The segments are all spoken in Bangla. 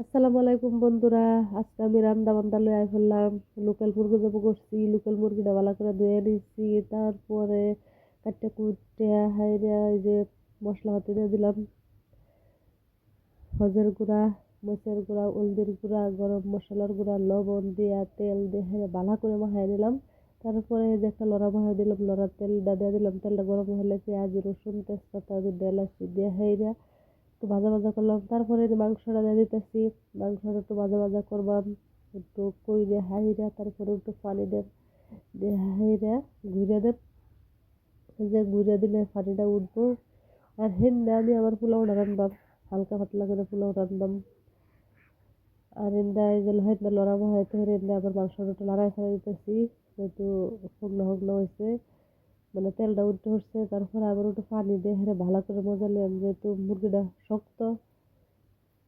আসসালামু আলাইকুম বন্ধুরা। আজকে আমি রান্না বান্না লয়ে আই ফেললাম। লোকাল মুরগি জব করছি, লোকাল মুরগিটা ভালো করে ধুয়ে নিচ্ছি, তারপরে কাটটা কুটে হাইরা এই যে মশলা পাতি দিয়ে দিলাম। হলদের গুঁড়া, মরিচের গুঁড়া, হলদির গুঁড়া, গরম মশলার গুঁড়া, লবণ দিয়া তেল দিয়ে ভালো করে মাখাই নিলাম। তারপরে এই যে একটা লড়া বহাই দিলাম, লড়ার তেলটা দিয়ে দিলাম। তেলটা গরম হলে পেঁয়াজ রসুন তেজপাতা দিয়ে এলাচি দিয়ে হাইরা একটু ভাজা ভাজা করলাম। তারপরে যে মাংসটা দিয়ে দিতেছি, মাংসটা একটু ভাজা ভাজা করবাম, একটু কইরে হাইরা তারপরে একটু পানি দেন, দিয়ে হাইরা ঘুরে দেন। এই যে ঘুরে দিলে পানিটা উঠবো। আর হেন্দে আমি আবার পোলাওটা রান্নাম, হালকা পাতলা করে পোলাও রান্নাম। আর এন্দা এই যে হেন্দা লড়া বহাইতে হেন্দে আবার মাংসটা একটু লড়াই ছাড়াই দিতেছি, একটু শুকনো শুকনো হয়েছে, মানে তেলটা উঠতে হচ্ছে। তারপরে আবার একটু পানি দিয়ে হেরে ভালো করে মজা নিলাম, যেহেতু মুরগিটা শক্ত।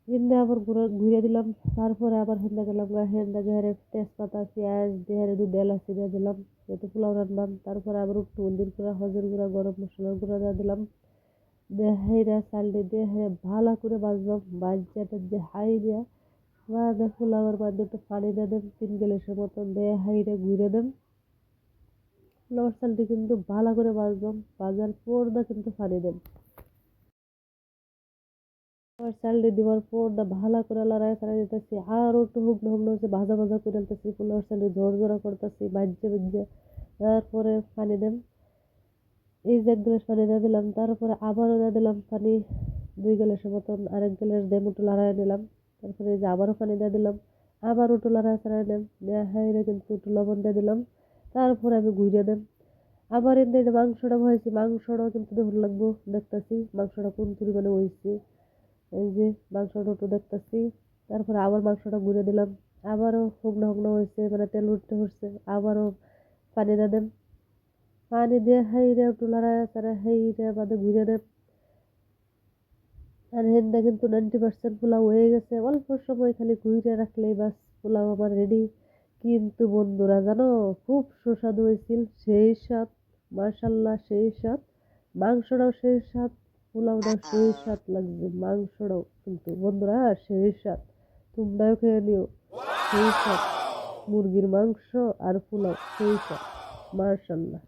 হেন্দে আবার ঘুরে দিলাম। তারপরে আবার হেন্দে গেলাম হেন্দে ঘরে তেজপাতা পেঁয়াজ দিয়ে দুধ এলাচি দিয়ে দিলাম, একটু পোলাও রান্নাম। তারপরে আবার একটু হলদির গুঁড়া হলদির গুঁড়া গরম মশলার গুঁড়া দিয়ে দিলাম, দিয়ে হাইরা চালটি দিয়ে হাইরা ভালো করে বাজলাম। বাজাটা যে হাইরা বা পোলাওয়ের মধ্যে একটু পানি দিয়ে দেন 3 গ্লাসের মতন, দিয়ে হাইরা ঘুরে দেন। পোলাওর চালটি কিন্তু ভালো করে বাজলাম, বাজার পর দা কিন্তু পানি দেন। আবার চালটি দেওয়ার পর দা ভালো করে লড়াই চালাই দিতেছি, আরও একটু শুকনো শুকনো হচ্ছে, ভাজা ভাজা করে আনতেছি। পোলাওর চালটি ঝরঝরা করতেছি বাজ্যে বাজ্যে। তারপরে পানি দেন, এই যে 1 গ্লাস পানি দিয়ে দিলাম। তারপরে আবারও দিয়ে দিলাম পানি 2 গ্লাসের মতন, আরেক গ্লাস দিয়ে একটু লড়াই নিলাম। তারপরে এই যে আবারও পানি দিয়ে দিলাম, আবার একটু লড়াই ছাড়াই নিলাম, দিয়ে হাইরে কিন্তু একটু লবণ দিয়ে দিলাম। তারপরে আমি ঘুরিয়ে দেন। আবার এতে যে মাংসটা হয়েছে, মাংসটাও কিন্তু দেখুন লাগবো, দেখতেছি মাংসটা কোন পরিমাণে হয়েছে। এই যে মাংসটা একটু দেখতেছি। তারপরে আবার মাংসটা ঘুরে দিলাম, আবারও শুকনো শুকনো হয়েছে, মানে তেল উঠতে হচ্ছে। আবারও পানি দিয়ে দেন, পানি দিয়ে হাইরে একটু লড়াই ছাড়া হাইরে বাদে ঘুরে দেন। আর হেন্দা কিন্তু 90% পোলাও হয়ে গেছে, অল্প সময় খালি ঘুরে রাখলেই বাস পোলাও আমার রেডি। কিন্তু বন্ধুরা জানো, খুব সুস্বাদু হয়েছিল, সেই স্বাদ, মাশাল্লাহ সেই স্বাদ। মাংসটাও সেই স্বাদ, পোলাওটাও সেই স্বাদ লাগছে, মাংসটাও কিন্তু বন্ধুরা সেই স্বাদ। তোমরাও খেয়ে নিও, সেই স্বাদ। মুরগির মাংস আর পোলাও সেই স্বাদ, মাশাল্লাহ।